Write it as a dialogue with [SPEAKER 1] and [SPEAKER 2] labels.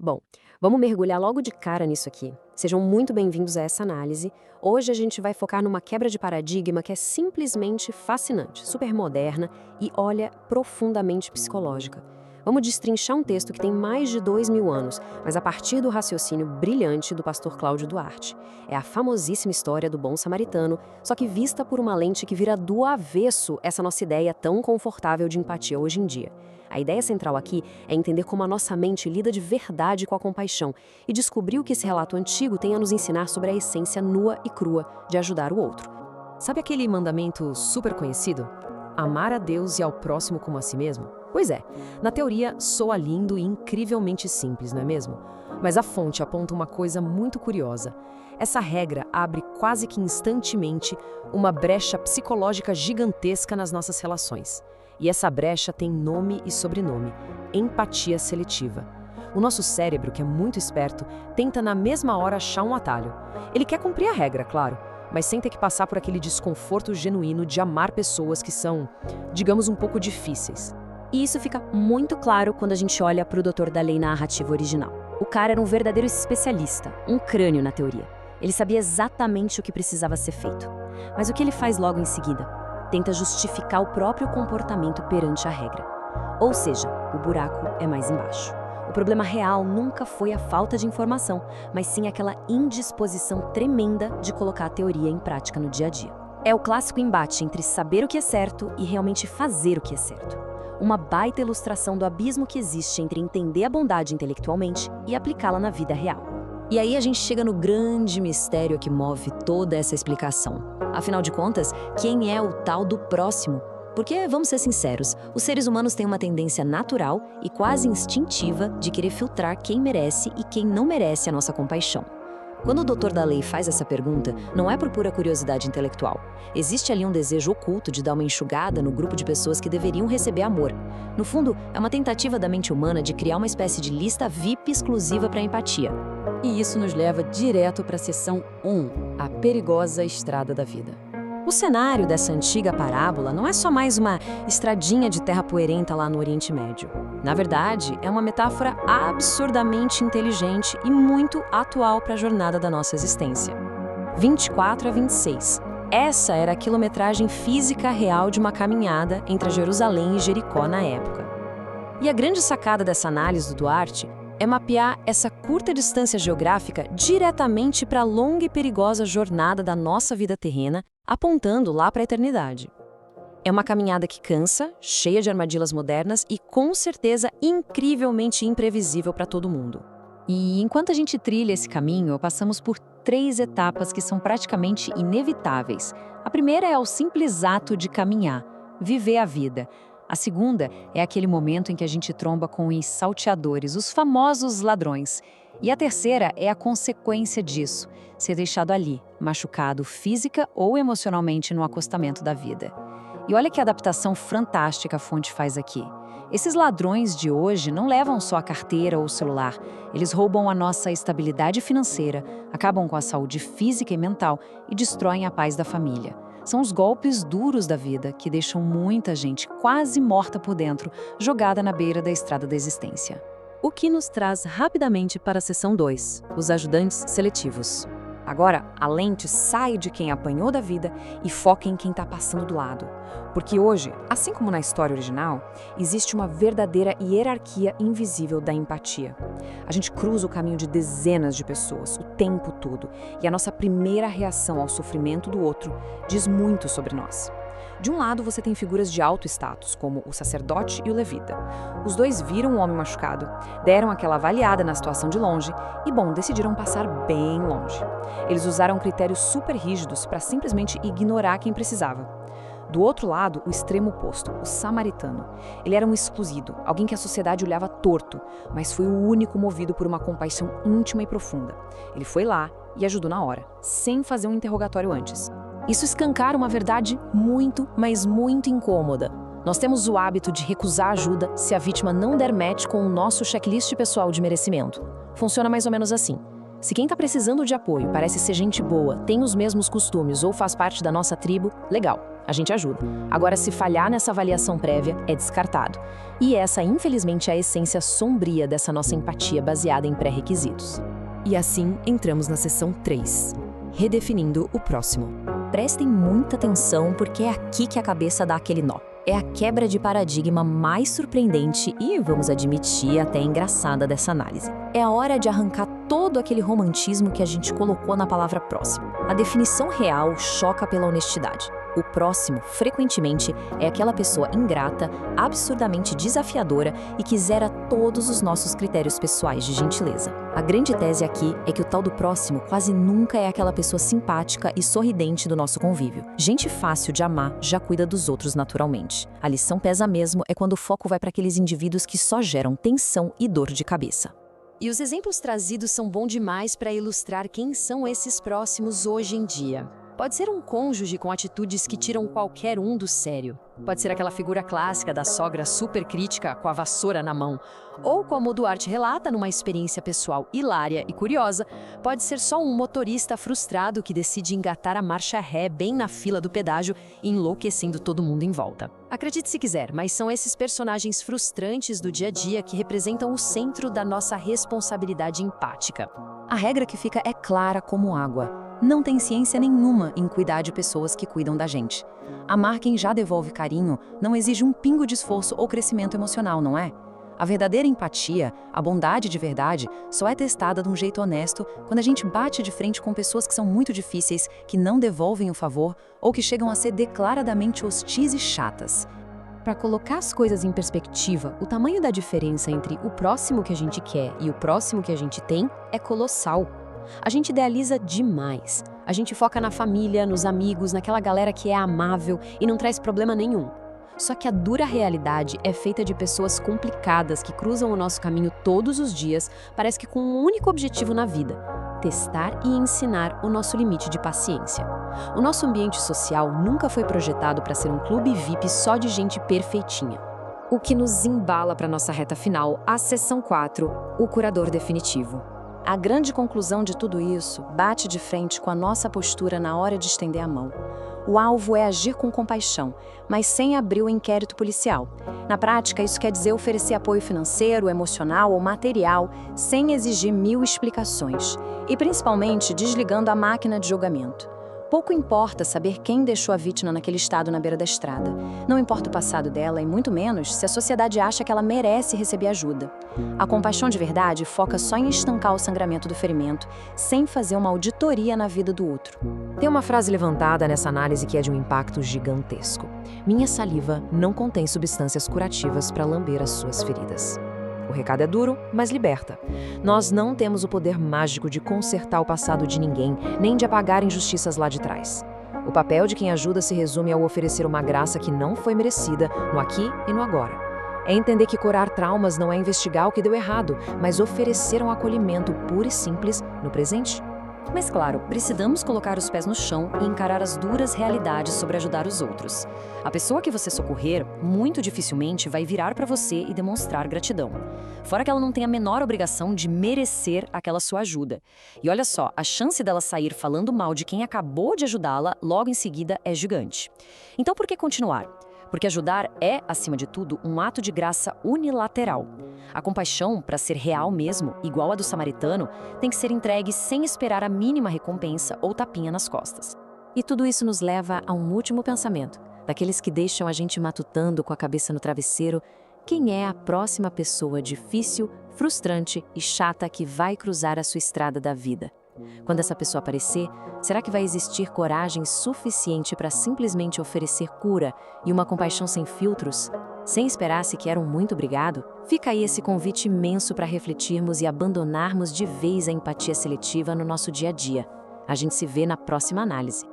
[SPEAKER 1] Bom, vamos mergulhar logo de cara nisso aqui. Sejam muito bem-vindos a essa análise. Hoje a gente vai focar numa quebra de paradigma que é simplesmente fascinante, super moderna e, olha, profundamente psicológica. Vamos destrinchar um texto que tem mais de 2000 anos, mas a partir do raciocínio brilhante do pastor Cláudio Duarte. É a famosíssima história do bom samaritano, só que vista por uma lente que vira do avesso essa nossa ideia tão confortável de empatia hoje em dia. A ideia central aqui é entender como a nossa mente lida de verdade com a compaixão e descobrir o que esse relato antigo tem a nos ensinar sobre a essência nua e crua de ajudar o outro. Sabe aquele mandamento super conhecido? Amar a Deus e ao próximo como a si mesmo? Pois é, na teoria soa lindo e incrivelmente simples, não é mesmo? Mas a fonte aponta uma coisa muito curiosa. Essa regra abre quase que instantemente uma brecha psicológica gigantesca nas nossas relações. E essa brecha tem nome e sobrenome: empatia seletiva. O nosso cérebro, que é muito esperto, tenta na mesma hora achar um atalho. Ele quer cumprir a regra, claro, mas sem ter que passar por aquele desconforto genuíno de amar pessoas que são, digamos, um pouco difíceis.
[SPEAKER 2] E isso fica muito claro quando a gente olha para o doutor da lei narrativa original. O cara era um verdadeiro especialista, um crânio na teoria. Ele sabia exatamente o que precisava ser feito. Mas o que ele faz logo em seguida? Tenta justificar o próprio comportamento perante a regra. Ou seja, o buraco é mais embaixo. O problema real nunca foi a falta de informação, mas sim aquela indisposição tremenda de colocar a teoria em prática no dia a dia. É o clássico embate entre saber o que é certo e realmente fazer o que é certo. Uma baita ilustração do abismo que existe entre entender a bondade intelectualmente e aplicá-la na vida real. E aí a gente chega no grande mistério que move toda essa explicação. Afinal de contas, quem é o tal do próximo? Porque, vamos ser sinceros, os seres humanos têm uma tendência natural e quase instintiva de querer filtrar quem merece e quem não merece a nossa compaixão. Quando o doutor da lei faz essa pergunta, não é por pura curiosidade intelectual. Existe ali um desejo oculto de dar uma enxugada no grupo de pessoas que deveriam receber amor. No fundo, é uma tentativa da mente humana de criar uma espécie de lista VIP exclusiva para a empatia.
[SPEAKER 3] E isso nos leva direto para a seção 1, a perigosa estrada da vida.
[SPEAKER 2] O cenário dessa antiga parábola não é só mais uma estradinha de terra poeirenta lá no Oriente Médio. Na verdade, é uma metáfora absurdamente inteligente e muito atual para a jornada da nossa existência. 24 a 26. Essa era a quilometragem física real de uma caminhada entre Jerusalém e Jericó na época. E a grande sacada dessa análise do Duarte é mapear essa curta distância geográfica diretamente para a longa e perigosa jornada da nossa vida terrena, apontando lá para a eternidade. É uma caminhada que cansa, cheia de armadilhas modernas e, com certeza, incrivelmente imprevisível para todo mundo.
[SPEAKER 3] E enquanto a gente trilha esse caminho, passamos por 3 etapas que são praticamente inevitáveis. A primeira é o simples ato de caminhar, viver a vida. A segunda é aquele momento em que a gente tromba com os salteadores, os famosos ladrões. E a terceira é a consequência disso, ser deixado ali, machucado física ou emocionalmente no acostamento da vida. E olha que adaptação fantástica a fonte faz aqui. Esses ladrões de hoje não levam só a carteira ou o celular, eles roubam a nossa estabilidade financeira, acabam com a saúde física e mental e destroem a paz da família. São os golpes duros da vida que deixam muita gente quase morta por dentro, jogada na beira da estrada da existência.
[SPEAKER 2] O que nos traz rapidamente para a seção 2, os ajudantes seletivos. Agora, a lente sai de quem apanhou da vida e foca em quem está passando do lado. Porque hoje, assim como na história original, existe uma verdadeira hierarquia invisível da empatia. A gente cruza o caminho de dezenas de pessoas o tempo todo, e a nossa primeira reação ao sofrimento do outro diz muito sobre nós. De um lado, você tem figuras de alto status, como o sacerdote e o levita. Os dois viram o homem machucado, deram aquela avaliada na situação de longe e, decidiram passar bem longe. Eles usaram critérios super rígidos para simplesmente ignorar quem precisava. Do outro lado, o extremo oposto, o samaritano. Ele era um excluído, alguém que a sociedade olhava torto, mas foi o único movido por uma compaixão íntima e profunda. Ele foi lá e ajudou na hora, sem fazer um interrogatório antes. Isso escancara uma verdade muito, mas muito incômoda. Nós temos o hábito de recusar ajuda se a vítima não der match com o nosso checklist pessoal de merecimento. Funciona mais ou menos assim. Se quem está precisando de apoio parece ser gente boa, tem os mesmos costumes ou faz parte da nossa tribo, legal, a gente ajuda. Agora, se falhar nessa avaliação prévia, é descartado. E essa, infelizmente, é a essência sombria dessa nossa empatia baseada em pré-requisitos.
[SPEAKER 1] E assim, entramos na seção 3, redefinindo o próximo.
[SPEAKER 2] Prestem muita atenção porque é aqui que a cabeça dá aquele nó. É a quebra de paradigma mais surpreendente e, vamos admitir, até engraçada dessa análise. É a hora de arrancar todo aquele romantismo que a gente colocou na palavra próximo. A definição real choca pela honestidade. O próximo, frequentemente, é aquela pessoa ingrata, absurdamente desafiadora e que zera todos os nossos critérios pessoais de gentileza. A grande tese aqui é que o tal do próximo quase nunca é aquela pessoa simpática e sorridente do nosso convívio. Gente fácil de amar já cuida dos outros naturalmente. A lição pesa mesmo é quando o foco vai para aqueles indivíduos que só geram tensão e dor de cabeça.
[SPEAKER 1] E os exemplos trazidos são bons demais para ilustrar quem são esses próximos hoje em dia. Pode ser um cônjuge com atitudes que tiram qualquer um do sério. Pode ser aquela figura clássica da sogra super crítica com a vassoura na mão. Ou, como o Duarte relata numa experiência pessoal hilária e curiosa, pode ser só um motorista frustrado que decide engatar a marcha ré bem na fila do pedágio, enlouquecendo todo mundo em volta. Acredite se quiser, mas são esses personagens frustrantes do dia a dia que representam o centro da nossa responsabilidade empática.
[SPEAKER 3] A regra que fica é clara como água. Não tem ciência nenhuma em cuidar de pessoas que cuidam da gente. Amar quem já devolve carinho não exige um pingo de esforço ou crescimento emocional, não é? A verdadeira empatia, a bondade de verdade, só é testada de um jeito honesto quando a gente bate de frente com pessoas que são muito difíceis, que não devolvem o favor ou que chegam a ser declaradamente hostis e chatas.
[SPEAKER 1] Para colocar as coisas em perspectiva, o tamanho da diferença entre o próximo que a gente quer e o próximo que a gente tem é colossal. A gente idealiza demais. A gente foca na família, nos amigos, naquela galera que é amável e não traz problema nenhum. Só que a dura realidade é feita de pessoas complicadas que cruzam o nosso caminho todos os dias, parece que com um único objetivo na vida: testar e ensinar o nosso limite de paciência. O nosso ambiente social nunca foi projetado para ser um clube VIP só de gente perfeitinha. O que nos embala para nossa reta final, a seção 4, o curador definitivo.
[SPEAKER 2] A grande conclusão de tudo isso bate de frente com a nossa postura na hora de estender a mão. O alvo é agir com compaixão, mas sem abrir o inquérito policial. Na prática, isso quer dizer oferecer apoio financeiro, emocional ou material, sem exigir 1000 explicações. E principalmente desligando a máquina de julgamento. Pouco importa saber quem deixou a vítima naquele estado na beira da estrada. Não importa o passado dela e muito menos se a sociedade acha que ela merece receber ajuda. A compaixão de verdade foca só em estancar o sangramento do ferimento, sem fazer uma auditoria na vida do outro.
[SPEAKER 1] Tem uma frase levantada nessa análise que é de um impacto gigantesco. Minha saliva não contém substâncias curativas para lamber as suas feridas. O recado é duro, mas liberta. Nós não temos o poder mágico de consertar o passado de ninguém, nem de apagar injustiças lá de trás. O papel de quem ajuda se resume ao oferecer uma graça que não foi merecida, no aqui e no agora. É entender que curar traumas não é investigar o que deu errado, mas oferecer um acolhimento puro e simples no presente.
[SPEAKER 2] Mas claro, precisamos colocar os pés no chão e encarar as duras realidades sobre ajudar os outros. A pessoa que você socorrer, muito dificilmente vai virar para você e demonstrar gratidão. Fora que ela não tem a menor obrigação de merecer aquela sua ajuda. E olha só, a chance dela sair falando mal de quem acabou de ajudá-la logo em seguida é gigante. Então por que continuar? Porque ajudar é, acima de tudo, um ato de graça unilateral. A compaixão, para ser real mesmo, igual a do samaritano, tem que ser entregue sem esperar a mínima recompensa ou tapinha nas costas.
[SPEAKER 1] E tudo isso nos leva a um último pensamento, daqueles que deixam a gente matutando com a cabeça no travesseiro: quem é a próxima pessoa difícil, frustrante e chata que vai cruzar a sua estrada da vida? Quando essa pessoa aparecer, será que vai existir coragem suficiente para simplesmente oferecer cura e uma compaixão sem filtros, sem esperar sequer um muito obrigado? Fica aí esse convite imenso para refletirmos e abandonarmos de vez a empatia seletiva no nosso dia a dia. A gente se vê na próxima análise.